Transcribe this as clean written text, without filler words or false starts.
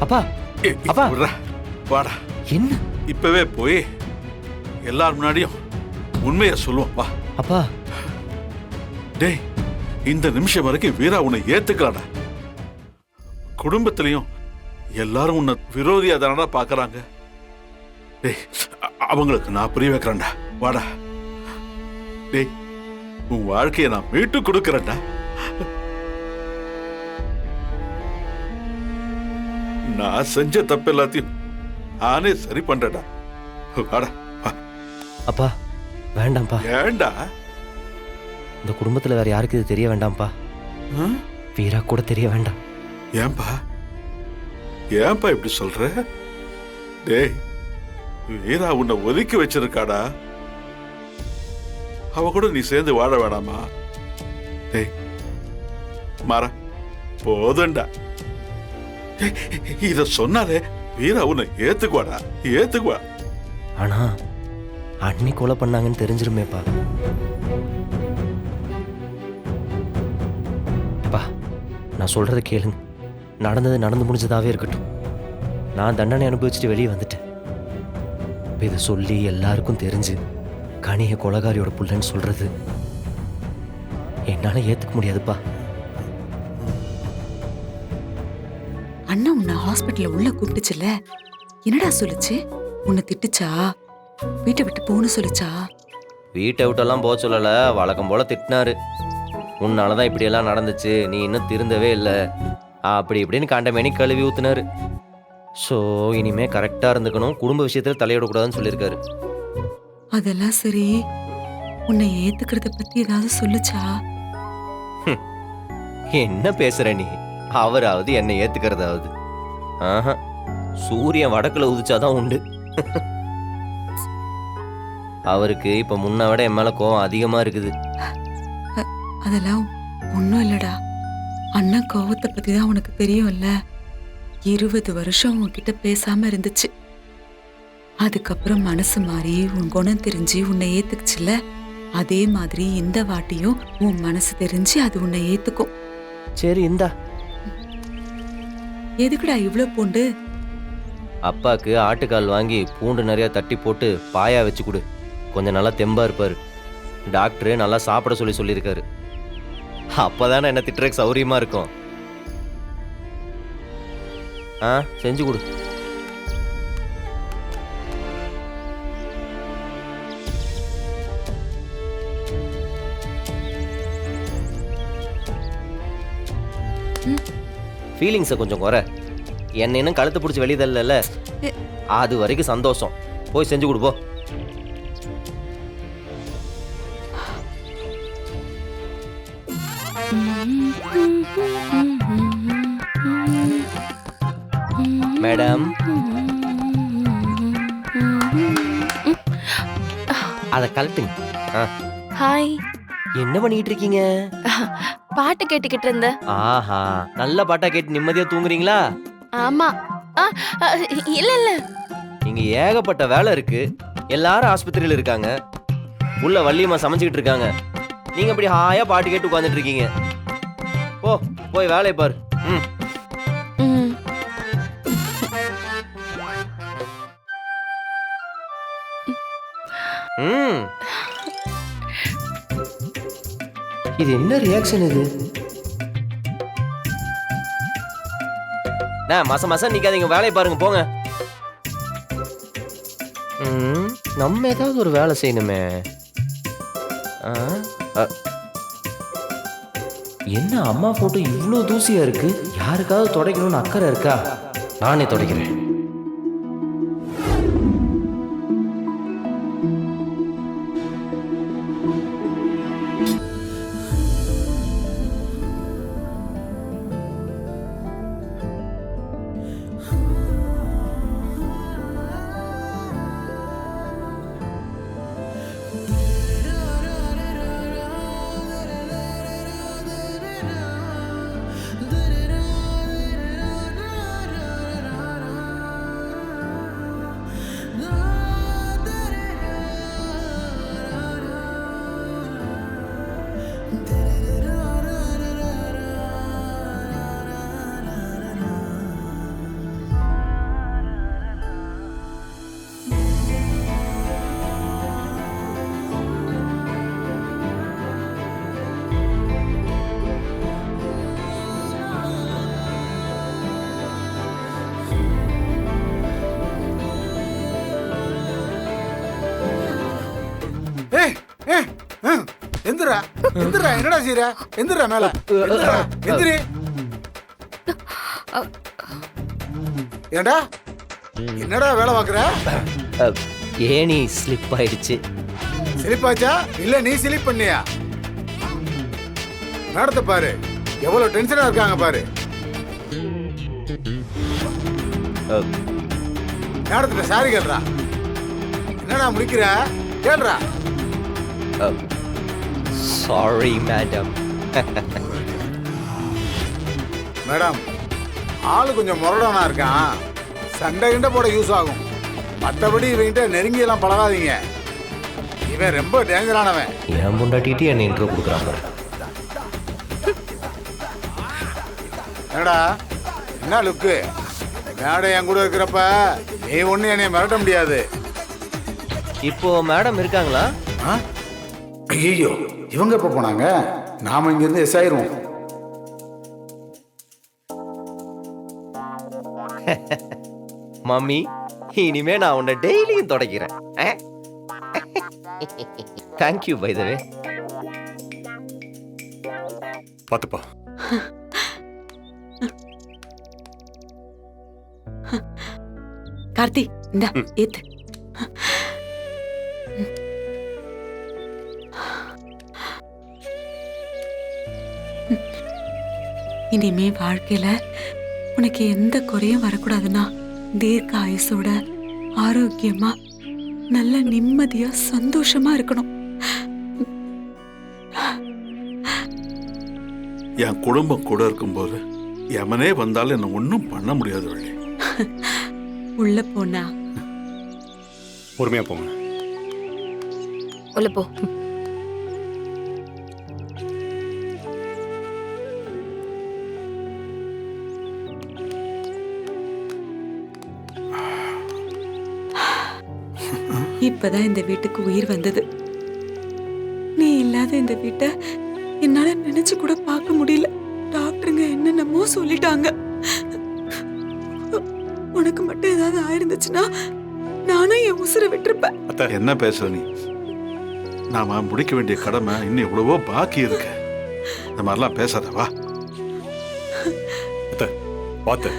அப்பா அப்பா வாடா, என்ன இப்பவே போய் எல்லார் முன்னாடியும் உண்மையை சொல்லுவோம் வா. அப்பா டேய், இந்த நிமிஷம் வரைக்கும் வீரா உன்னை ஏத்துக்கலாடா. குடும்பத்திலையும் எல்லாரும் உன்னை விரோதியா தானடா பாக்குறாங்க. டேய், அவங்களுக்கு நான் புரிய வைக்கிறேன்டா. வாடா. டேய், உன் வாழ்க்கையை நான் மீட்டு கொடுக்கறேன்டா. நான் செஞ்ச தப்பு எல்லாத்தையும் நானே சரி பண்றேன்டா. வாடா. அப்பா வேண்டாம்ப்பா. ஏண்டா? இந்த குடும்பத்துல வேற யாருக்கு இது தெரிய வேண்டாம்ப்பா. வீரா கூட தெரிய வேண்டாம். ஏன்பா ஏன்பா இப்படி சொல்ற? டேய், வீரா உன்னை ஒதுக்கி வச்சிருக்காடா. அவ கூட நீ சேர்ந்து வாழ வேணாமா? டேய் மாறா, போதுண்டா. இத சொன்னாலே வீரா உன்னை ஏத்துக்குவாடா, ஏத்துக்குவா. ஆனா அண்ணி கொலை பண்ணாங்கன்னு தெரிஞ்சிருமேப்பா. பா, நான் சொல்றத கேளுங்க. நடந்தது நடந்து முடிஞ்சதாவே இருக்கட்டும். நான் தண்டனை அனுபவிச்சுட்டு வெளியே வந்துட்டேன். இதை சொல்லி எல்லாருக்கும் தெரிஞ்சு கனிய கொலகாரியோட புள்ளன்னு சொல்றது என்னால ஏத்துக்க முடியாதுப்பா. அண்ணா உன்னை ஹாஸ்பிட்டல்ல உள்ள கூப்பிட்டுச்சுல, என்னடா சொல்லுச்சு? உன்னை திட்டுச்சா? வீட்டை விட்டு போன்னு சொல்லிச்சா? வீட்டை விட்டெல்லாம் போக சொல்லல, வழக்கம் போல திட்டினாரு. உன்னாலதான் இப்படி எல்லாம் நடந்துச்சு, நீ இன்னும் திருந்தவே இல்லை, அப்படி இப்படின்னு கண்டமேனி கழுவி ஊத்துனாரு. ஸோ இனிமே கரெக்டா இருந்துக்கணும், குடும்ப விஷயத்துல தலையிடக்கூடாதுன்னு சொல்லியிருக்காரு. அதெல்லாம் சரி, உன்னை ஏத்துக்கிறத பத்தி ஏதாவது சொல்லுச்சா? என்ன பேசுற நீ? அவராவது என்னை ஏத்துக்கிறதாவது? ஆஹா, சூரியன் வடக்குல உதிச்சாதான் உண்டு. அவருக்கு இப்ப முன்ன விட என் மேல கோவம் அதிகமா இருக்குது. அதெல்லாம் ஒண்ணும் இல்லடா. அண்ணா கோவத்தை பத்தி தான் உனக்கு தெரியும்ல. 20 வருஷம் உன்கிட்ட பேசாம இருந்துச்சு. அதுக்கப்புறம் மனசு மாறி உன் குணம் தெரிஞ்சு உன்னை ஏத்துக்குச்சுல, அதே மாதிரி இந்த வாட்டியும் உன் மனசு தெரிஞ்சு அது உன்னை ஏத்துக்கும். சரி இந்தா. எதுக்குடா இவ்ளோ பூண்டு? அப்பாக்கு ஆட்டுக்கால் வாங்கி பூண்டு நிறைய தட்டி போட்டு பாயா வச்சு கொடு, கொஞ்சம் நல்லா தெம்பா இருப்பாரு. டாக்டரு நல்லா சாப்பிட சொல்லியிருக்காரு. அப்பதானே என்ன திட்டுறதுக்கு சௌரியமா இருக்கும். செஞ்சு கொடு. ஃபீலிங்ஸை கொஞ்சம் குறை. என்ன இன்னும் கழுத்து பிடிச்சி வெளியதல்ல, அது வரைக்கும் சந்தோஷம். போய் செஞ்சு கொடுப்போ. மேடம், அதை கழட்டுங்க. ஹாய். என்ன பண்ணிட்டு இருக்கீங்க? பாட்டு கேட்டுக்கிட்டு இருந்தேன். ஆஹா, நல்ல பாட்டா கேட்டு நிம்மதியா தூங்குறீங்களா? ஆமா. இல்ல இல்ல, இங்க ஏகப்பட்ட வேலை இருக்கு. எல்லாரும் ஆஸ்பத்திரியில இருக்காங்க, உள்ள வள்ளியம்மா சமைச்சுக்கிட்டு இருக்காங்க. நீங்க அப்படி ஹாயா பாட்டு கேட்டு உட்காந்துட்டு இருக்கீங்க. போய் வேலையை பாரு. இது என்ன ரியாக்ஷன் இது? மாசம் நிக்காதீங்க, வேலையை பாருங்க, போங்க. நம்ம ஏதாவது ஒரு வேலை செய்யணுமே. என்ன அம்மா போட்டோ இவ்வளோ தூசியா இருக்கு? யாருக்காவது துடைக்கணும்னு அக்கறை இருக்கா? நானே துடைக்கிறேன். எந்திரா, என்னடா செய்யற? எந்திரா மேல. எந்திரா, எந்திரி. ஏண்டா என்னடா வேலை பாக்குற? ஏணி ஸ்லிப் ஆயிடுச்சு. சிலிப்பாச்சா இல்ல நீ சிலிப் பண்ணியா? மேடத்தை பாரு, எவ்வளவு டென்ஷனா இருக்காங்க பாரு. மேடத்துல சாரி கேள்றா. என்னடா முடிக்கிற? கேள்றா. Sorry madam. மேடம், ஆளு கொஞ்சம் முரடனா இருக்கான். சண்டை கிண்ட போட யூஸ் ஆகும். மற்றபடி இவங்கிட்ட நெருங்கி எல்லாம் பழகாதீங்க. இவன் ரொம்ப டேஞ்சரானவன். என் முன்னாடிட்டு என்ன இன்ட்ரோ கொடுக்குறாங்க. என்னடா என்ன லுக்கு? மேடம் என் கூட இருக்கிறப்ப நீ ஒண்ணு என்னைய மிரட்ட முடியாது. இப்போ மேடம் இருக்காங்களா? ஐயோ, இவங்க எப்ப போனாங்க? நாம இங்க இருந்து எஸ் ஆயிருவோம். மம்மி, இனிமே நான் உன்னை டெய்லியும் தொடக்கிறேன். தேங்க்யூ பை த வே. பாத்துப்பா. கார்த்தி, இந்த ஏத்து. இனிமே வாழ்க்கையில உனக்கு எந்த குறையும் வரக்கூடாதுன்னா தீர்க்க ஆயுசோட ஆரோக்கியமா நல்ல நிம்மதியா சந்தோஷமா இருக்கணும். என் குடும்பம் கூட இருக்கும்போது எமனே வந்தாலும் என்ன ஒன்றும் பண்ண முடியாது வள்ளி. உள்ள போனா பொறுமையா போங்க. உள்ள போ. இப்பதான் இந்த வீட்டுக்கு உயிர் வந்தது. நீ இல்லாத இந்த வீட்டை என்னால நினைச்சு கூட பார்க்க முடியல. டாக்டருங்க என்னென்னமோ சொல்லிட்டாங்க. உனக்கு மட்டும் ஏதாவது ஆயிருந்துச்சுன்னா நானும் என் உசுரை விட்டுருப்பேன். என்ன பேசுற நீ? நாம முடிக்க வேண்டிய கடமை இன்னும் எவ்வளவோ பாக்கி இருக்கு. இந்த மாதிரிலாம் பேசாத. வா பார்த்து